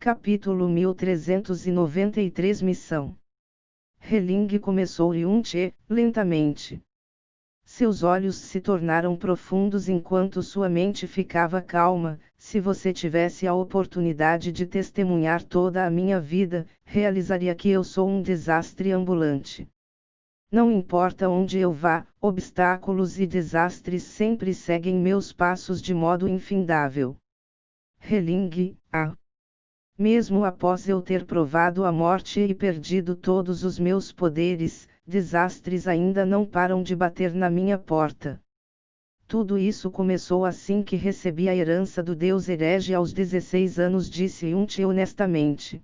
Capítulo 1393 Missão. Heling começou Yun-che, lentamente. Seus olhos se tornaram profundos enquanto sua mente ficava calma. Se você tivesse a oportunidade de testemunhar toda a minha vida, realizaria que eu sou um desastre ambulante. Não importa onde eu vá, obstáculos e desastres sempre seguem meus passos de modo infindável. Heling, mesmo após eu ter provado a morte e perdido todos os meus poderes, desastres ainda não param de bater na minha porta. Tudo isso começou assim que recebi a herança do deus herege aos 16 anos, disse Yun-che honestamente.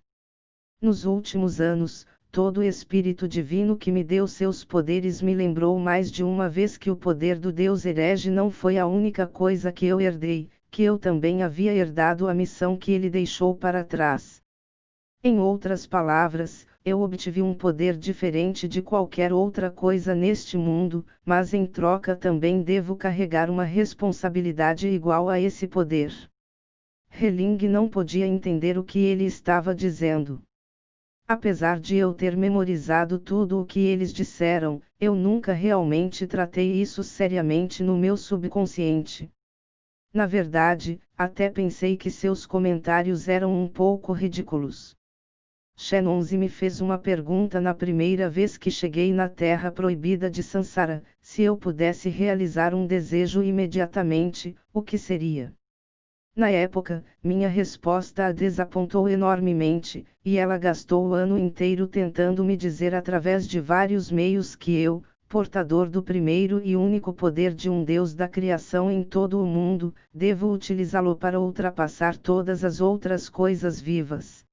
Nos últimos anos, todo o espírito divino que me deu seus poderes me lembrou mais de uma vez que o poder do deus herege não foi a única coisa que eu herdei, que eu também havia herdado a missão que ele deixou para trás. Em outras palavras, eu obtive um poder diferente de qualquer outra coisa neste mundo, mas em troca também devo carregar uma responsabilidade igual a esse poder. Heling não podia entender o que ele estava dizendo. Apesar de eu ter memorizado tudo o que eles disseram, eu nunca realmente tratei isso seriamente no meu subconsciente. Na verdade, até pensei que seus comentários eram um pouco ridículos. Shenonzi me fez uma pergunta na primeira vez que cheguei na Terra Proibida de Sansara: se eu pudesse realizar um desejo imediatamente, o que seria? Na época, minha resposta a desapontou enormemente, e ela gastou o ano inteiro tentando me dizer através de vários meios que eu, portador do primeiro e único poder de um Deus da criação em todo o mundo, devo utilizá-lo para ultrapassar todas as outras coisas vivas.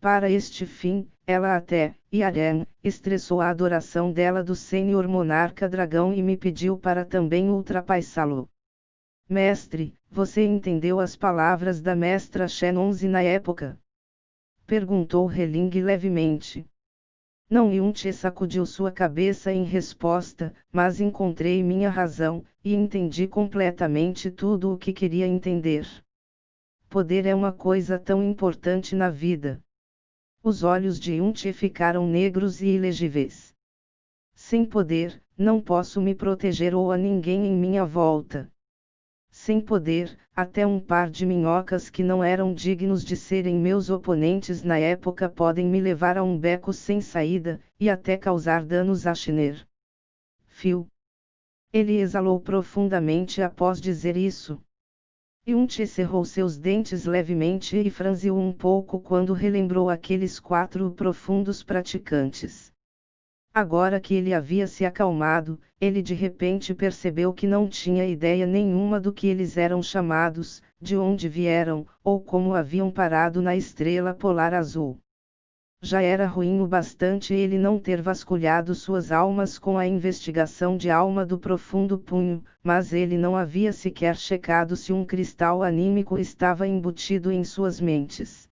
Para este fim, ela até, Yaren, estressou a adoração dela do Senhor Monarca Dragão e me pediu para também ultrapassá-lo. Mestre, você entendeu as palavras da mestra Shenonzi na época? Perguntou Heling levemente. Não, Yun-che sacudiu sua cabeça em resposta, mas encontrei minha razão, e entendi completamente tudo o que queria entender. Poder é uma coisa tão importante na vida. Os olhos de Yun-che ficaram negros e ilegíveis. Sem poder, não posso me proteger ou a ninguém em minha volta. Sem poder, até um par de minhocas que não eram dignos de serem meus oponentes na época podem me levar a um beco sem saída, e até causar danos a Shiner. Fio. Ele exalou profundamente após dizer isso. Yun-che cerrou seus dentes levemente e franziu um pouco quando relembrou aqueles 4 profundos praticantes. Agora que ele havia se acalmado, ele de repente percebeu que não tinha ideia nenhuma do que eles eram chamados, de onde vieram, ou como haviam parado na estrela polar azul. Já era ruim o bastante ele não ter vasculhado suas almas com a investigação de alma do profundo punho, mas ele não havia sequer checado se um cristal anímico estava embutido em suas mentes.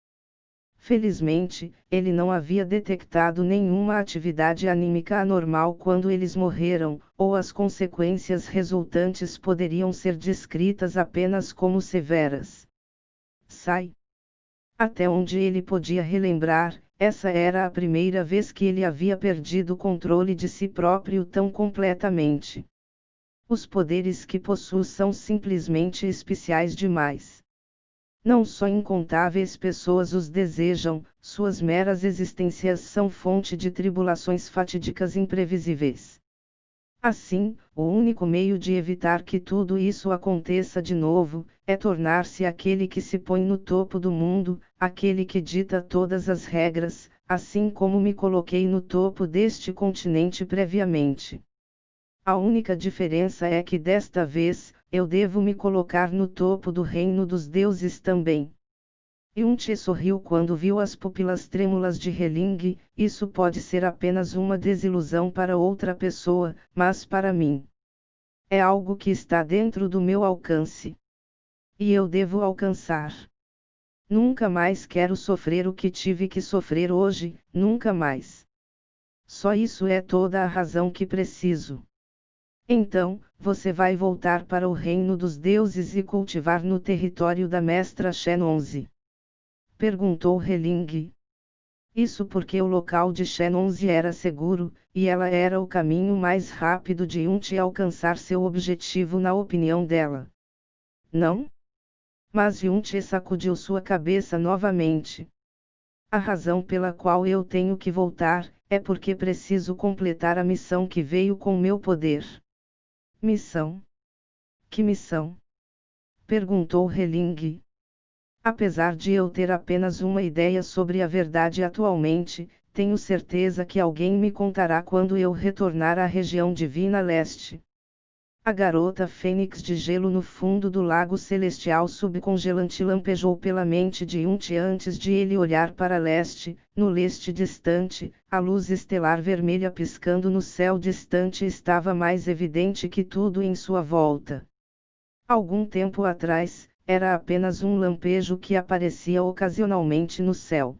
Felizmente, ele não havia detectado nenhuma atividade anímica anormal quando eles morreram, ou as consequências resultantes poderiam ser descritas apenas como severas. Sai. Até onde ele podia relembrar, essa era a primeira vez que ele havia perdido o controle de si próprio tão completamente. Os poderes que possui são simplesmente especiais demais. Não só incontáveis pessoas os desejam, suas meras existências são fonte de tribulações fatídicas imprevisíveis. Assim, o único meio de evitar que tudo isso aconteça de novo, é tornar-se aquele que se põe no topo do mundo, aquele que dita todas as regras, assim como me coloquei no topo deste continente previamente. A única diferença é que desta vez, eu devo me colocar no topo do reino dos deuses também. Yun-che sorriu quando viu as pupilas trêmulas de Heling. Isso pode ser apenas uma desilusão para outra pessoa, mas para mim é algo que está dentro do meu alcance. E eu devo alcançar. Nunca mais quero sofrer o que tive que sofrer hoje, nunca mais. Só isso é toda a razão que preciso. Então, você vai voltar para o reino dos deuses e cultivar no território da mestra Shenonzi. Perguntou Heling. Isso porque o local de Shenonzi era seguro, e ela era o caminho mais rápido de Yunchi alcançar seu objetivo na opinião dela. Não? Mas Yunchi sacudiu sua cabeça novamente. A razão pela qual eu tenho que voltar, é porque preciso completar a missão que veio com meu poder. Missão? Que missão? Perguntou Heling. Apesar de eu ter apenas uma ideia sobre a verdade atualmente, tenho certeza que alguém me contará quando eu retornar à região divina leste. A garota fênix de gelo no fundo do lago celestial subcongelante lampejou pela mente de Yunchi antes de ele olhar para leste. No leste distante, a luz estelar vermelha piscando no céu distante estava mais evidente que tudo em sua volta. Algum tempo atrás, era apenas um lampejo que aparecia ocasionalmente no céu.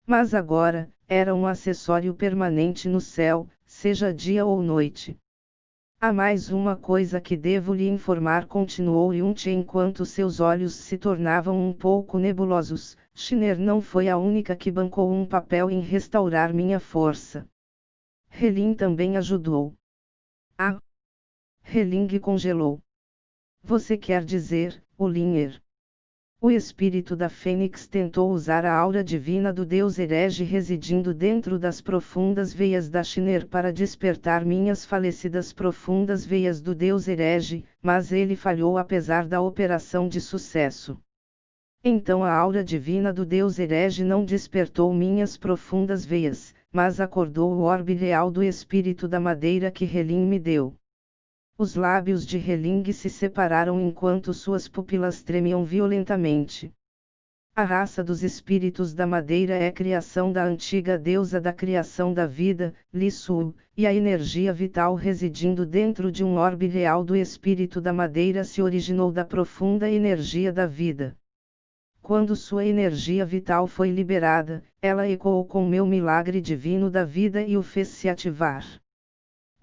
Mas agora, era um acessório permanente no céu, seja dia ou noite. Há mais uma coisa que devo lhe informar, continuou Yunchi enquanto seus olhos se tornavam um pouco nebulosos. Shiner não foi a única que bancou um papel em restaurar minha força. Helin também ajudou. Ah! Heling congelou. Você quer dizer, o Linher? O espírito da Fênix tentou usar a aura divina do deus herege residindo dentro das profundas veias da Shiner para despertar minhas falecidas profundas veias do deus herege, mas ele falhou apesar da operação de sucesso. Então a aura divina do deus herege não despertou minhas profundas veias, mas acordou o orbe real do espírito da madeira que Helin me deu. Os lábios de Heling se separaram enquanto suas pupilas tremiam violentamente. A raça dos espíritos da madeira é criação da antiga deusa da criação da vida, Li Su, e a energia vital residindo dentro de um orbe real do espírito da madeira se originou da profunda energia da vida. Quando sua energia vital foi liberada, ela ecoou com meu milagre divino da vida e o fez se ativar.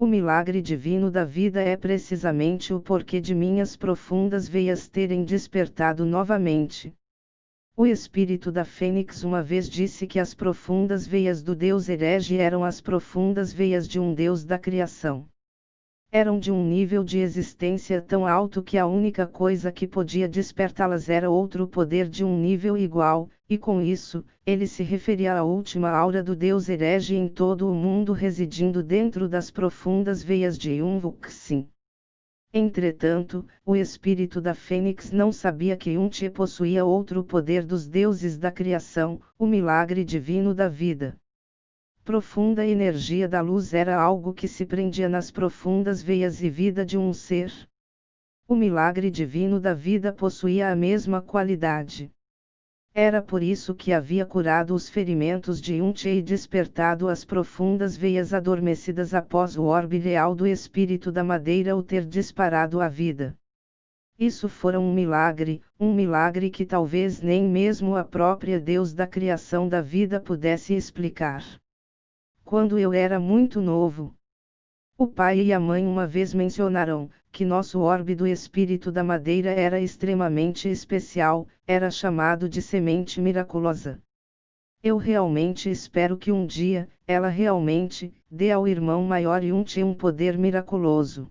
O milagre divino da vida é precisamente o porquê de minhas profundas veias terem despertado novamente. O espírito da Fênix uma vez disse que as profundas veias do deus herege eram as profundas veias de um deus da criação. Eram de um nível de existência tão alto que a única coisa que podia despertá-las era outro poder de um nível igual, e com isso, ele se referia à última aura do deus herege em todo o mundo residindo dentro das profundas veias de Yun-Vuxin. Entretanto, o espírito da Fênix não sabia que Yunchi possuía outro poder dos deuses da criação, o milagre divino da vida. Profunda energia da luz era algo que se prendia nas profundas veias e vida de um ser. O milagre divino da vida possuía a mesma qualidade. Era por isso que havia curado os ferimentos de Yunchi e despertado as profundas veias adormecidas após o orbe real do espírito da madeira o ter disparado a vida. Isso fora um milagre que talvez nem mesmo a própria Deus da criação da vida pudesse explicar. Quando eu era muito novo, o pai e a mãe uma vez mencionaram que nosso orbe do espírito da madeira era extremamente especial, era chamado de semente miraculosa. Eu realmente espero que um dia, ela realmente, dê ao irmão maior Yunchi um poder miraculoso.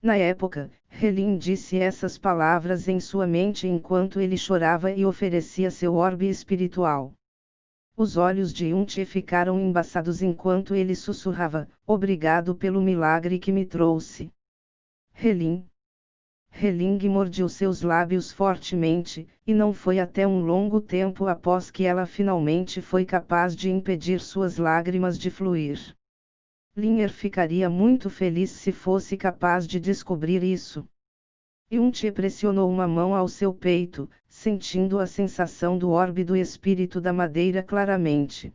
Na época, Helin disse essas palavras em sua mente enquanto ele chorava e oferecia seu orbe espiritual. Os olhos de Yunchi ficaram embaçados enquanto ele sussurrava, obrigado pelo milagre que me trouxe. Helin. Heling mordiu seus lábios fortemente, e não foi até um longo tempo após que ela finalmente foi capaz de impedir suas lágrimas de fluir. Linher ficaria muito feliz se fosse capaz de descobrir isso. Yunchi pressionou uma mão ao seu peito, sentindo a sensação do orbe do espírito da madeira claramente.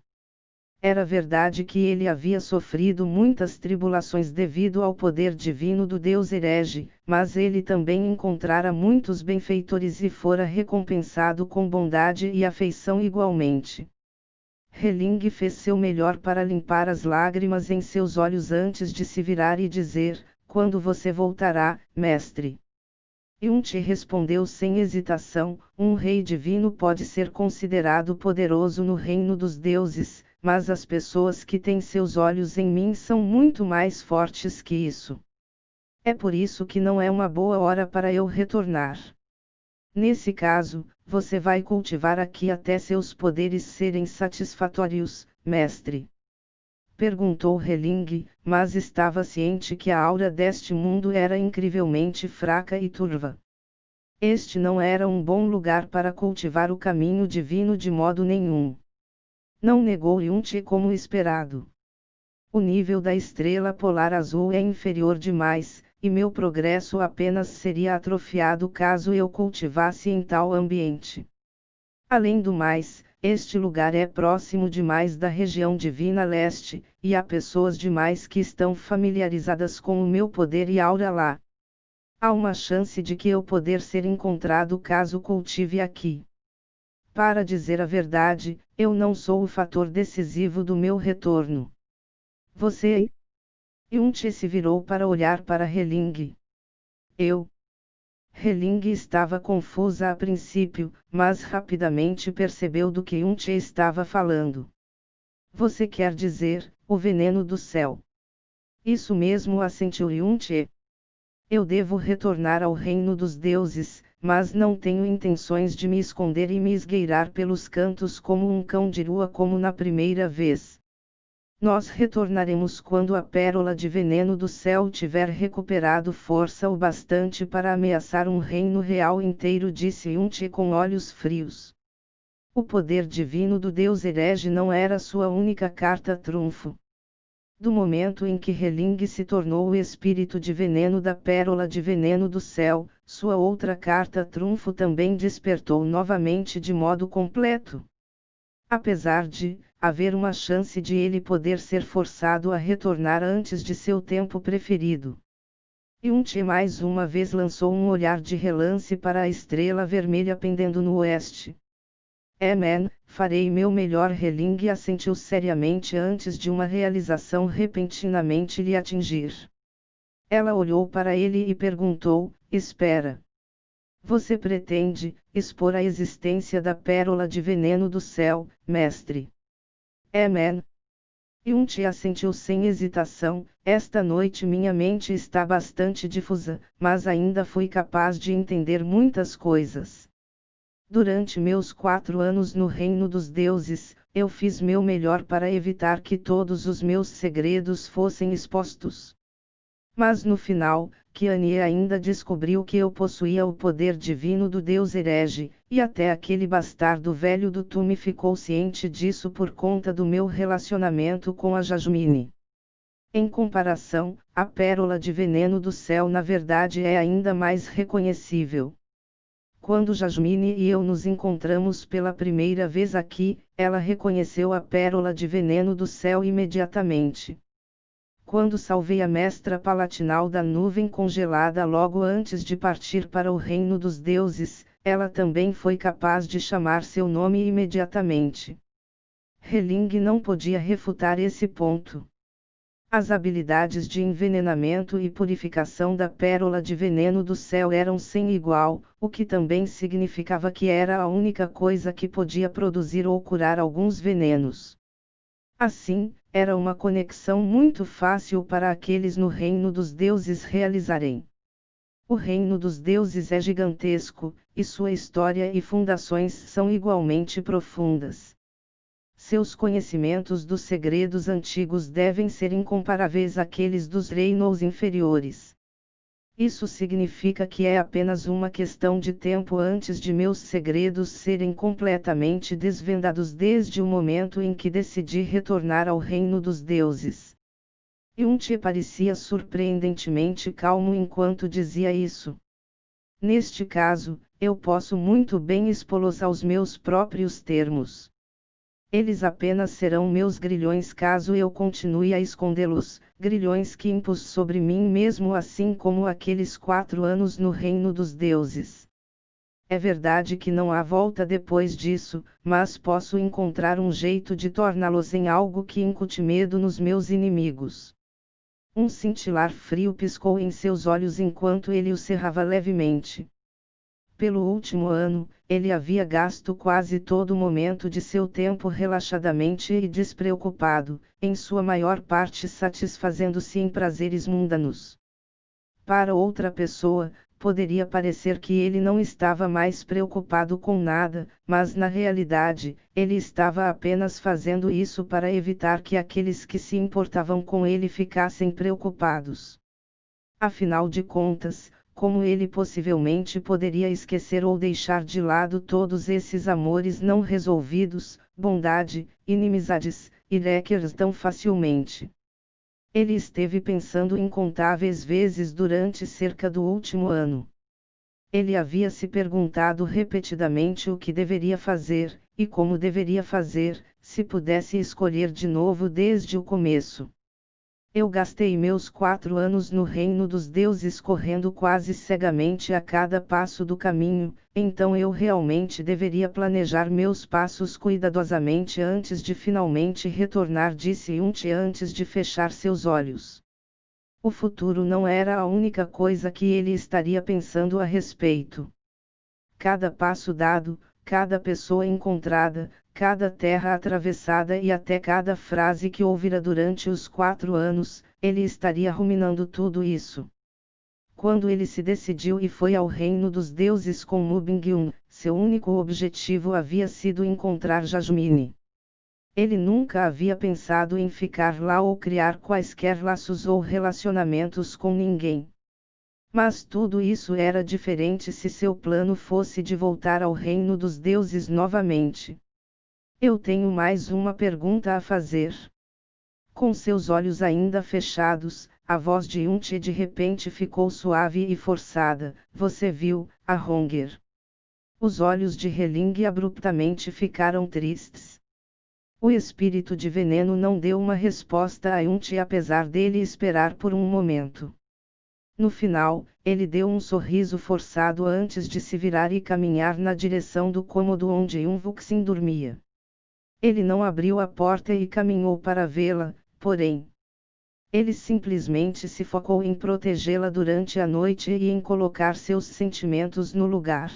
Era verdade que ele havia sofrido muitas tribulações devido ao poder divino do deus herege, mas ele também encontrara muitos benfeitores e fora recompensado com bondade e afeição igualmente. Heling fez seu melhor para limpar as lágrimas em seus olhos antes de se virar e dizer, quando você voltará, mestre? Yun-Che respondeu sem hesitação: um rei divino pode ser considerado poderoso no reino dos deuses, mas as pessoas que têm seus olhos em mim são muito mais fortes que isso. É por isso que não é uma boa hora para eu retornar. Nesse caso, você vai cultivar aqui até seus poderes serem satisfatórios, mestre? Perguntou Heling, mas estava ciente que a aura deste mundo era incrivelmente fraca e turva. Este não era um bom lugar para cultivar o caminho divino de modo nenhum. Não negou Yun-Che como esperado. O nível da estrela polar azul é inferior demais, e meu progresso apenas seria atrofiado caso eu cultivasse em tal ambiente. Além do mais, este lugar é próximo demais da região divina leste, e há pessoas demais que estão familiarizadas com o meu poder e aura lá. Há uma chance de que eu poder ser encontrado caso cultive aqui. Para dizer a verdade, eu não sou o fator decisivo do meu retorno. Você? Yun-Che se virou para olhar para Heling. Eu? Heling estava confusa a princípio, mas rapidamente percebeu do que Yun-Che estava falando. Você quer dizer, o veneno do céu? Isso mesmo, assentiu Yun-Che. Eu devo retornar ao reino dos deuses, mas não tenho intenções de me esconder e me esgueirar pelos cantos como um cão de rua como na primeira vez. Nós retornaremos quando a pérola de veneno do céu tiver recuperado força o bastante para ameaçar um reino real inteiro, disse Yun-Che com olhos frios. O poder divino do deus herege não era sua única carta trunfo. Do momento em que Heling se tornou o espírito de veneno da pérola de veneno do céu, sua outra carta trunfo também despertou novamente de modo completo. Apesar de haver uma chance de ele poder ser forçado a retornar antes de seu tempo preferido. Yun-Che mais uma vez lançou um olhar de relance para a estrela vermelha pendendo no oeste. Farei meu melhor. Heling assentiu seriamente antes de uma realização repentinamente lhe atingir. Ela olhou para ele e perguntou: espera. Você pretende expor a existência da pérola de veneno do céu, mestre? Yun-Che assentiu sem hesitação. Esta noite minha mente está bastante difusa, mas ainda fui capaz de entender muitas coisas. Durante meus 4 anos no reino dos deuses, eu fiz meu melhor para evitar que todos os meus segredos fossem expostos. Mas no final, Kianye ainda descobriu que eu possuía o poder divino do deus herege, e até aquele bastardo velho do Tumi ficou ciente disso por conta do meu relacionamento com a Jasmine. Em comparação, a pérola de veneno do céu na verdade é ainda mais reconhecível. Quando Jasmine e eu nos encontramos pela primeira vez aqui, ela reconheceu a pérola de veneno do céu imediatamente. Quando salvei a mestra palatinal da nuvem congelada logo antes de partir para o reino dos deuses, ela também foi capaz de chamar seu nome imediatamente. Heling não podia refutar esse ponto. As habilidades de envenenamento e purificação da pérola de veneno do céu eram sem igual, o que também significava que era a única coisa que podia produzir ou curar alguns venenos. Assim, era uma conexão muito fácil para aqueles no reino dos deuses realizarem. O reino dos deuses é gigantesco, e sua história e fundações são igualmente profundas. Seus conhecimentos dos segredos antigos devem ser incomparáveis àqueles dos reinos inferiores. Isso significa que é apenas uma questão de tempo antes de meus segredos serem completamente desvendados desde o momento em que decidi retornar ao reino dos deuses. Yun-Che parecia surpreendentemente calmo enquanto dizia isso. Neste caso, eu posso muito bem expô-los aos meus próprios termos. Eles apenas serão meus grilhões caso eu continue a escondê-los, grilhões que impus sobre mim mesmo assim como aqueles 4 anos no reino dos deuses. É verdade que não há volta depois disso, mas posso encontrar um jeito de torná-los em algo que incute medo nos meus inimigos. Um cintilar frio piscou em seus olhos enquanto ele o cerrava levemente. Pelo último ano, ele havia gasto quase todo o momento de seu tempo relaxadamente e despreocupado, em sua maior parte satisfazendo-se em prazeres mundanos. Para outra pessoa, poderia parecer que ele não estava mais preocupado com nada, mas na realidade, ele estava apenas fazendo isso para evitar que aqueles que se importavam com ele ficassem preocupados. Afinal de contas, como ele possivelmente poderia esquecer ou deixar de lado todos esses amores não resolvidos, bondade, inimizades, e lequers tão facilmente? Ele esteve pensando incontáveis vezes durante cerca do último ano. Ele havia se perguntado repetidamente o que deveria fazer, e como deveria fazer, se pudesse escolher de novo desde o começo. Eu gastei meus 4 anos no reino dos deuses correndo quase cegamente a cada passo do caminho, então eu realmente deveria planejar meus passos cuidadosamente antes de finalmente retornar, disse Yunt antes de fechar seus olhos. O futuro não era a única coisa que ele estaria pensando a respeito. Cada passo dado, cada pessoa encontrada, cada terra atravessada e até cada frase que ouvira durante os 4 anos, ele estaria ruminando tudo isso. Quando ele se decidiu e foi ao reino dos deuses com Mubingyun, seu único objetivo havia sido encontrar Jasmine. Ele nunca havia pensado em ficar lá ou criar quaisquer laços ou relacionamentos com ninguém. Mas tudo isso era diferente se seu plano fosse de voltar ao reino dos deuses novamente. Eu tenho mais uma pergunta a fazer. Com seus olhos ainda fechados, a voz de Yunt de repente ficou suave e forçada. Você viu, Ahronger? Os olhos de Heling abruptamente ficaram tristes. O espírito de veneno não deu uma resposta a Yunt apesar dele esperar por um momento. No final, ele deu um sorriso forçado antes de se virar e caminhar na direção do cômodo onde Yunvuxin dormia. Ele não abriu a porta e caminhou para vê-la, porém. Ele simplesmente se focou em protegê-la durante a noite e em colocar seus sentimentos no lugar.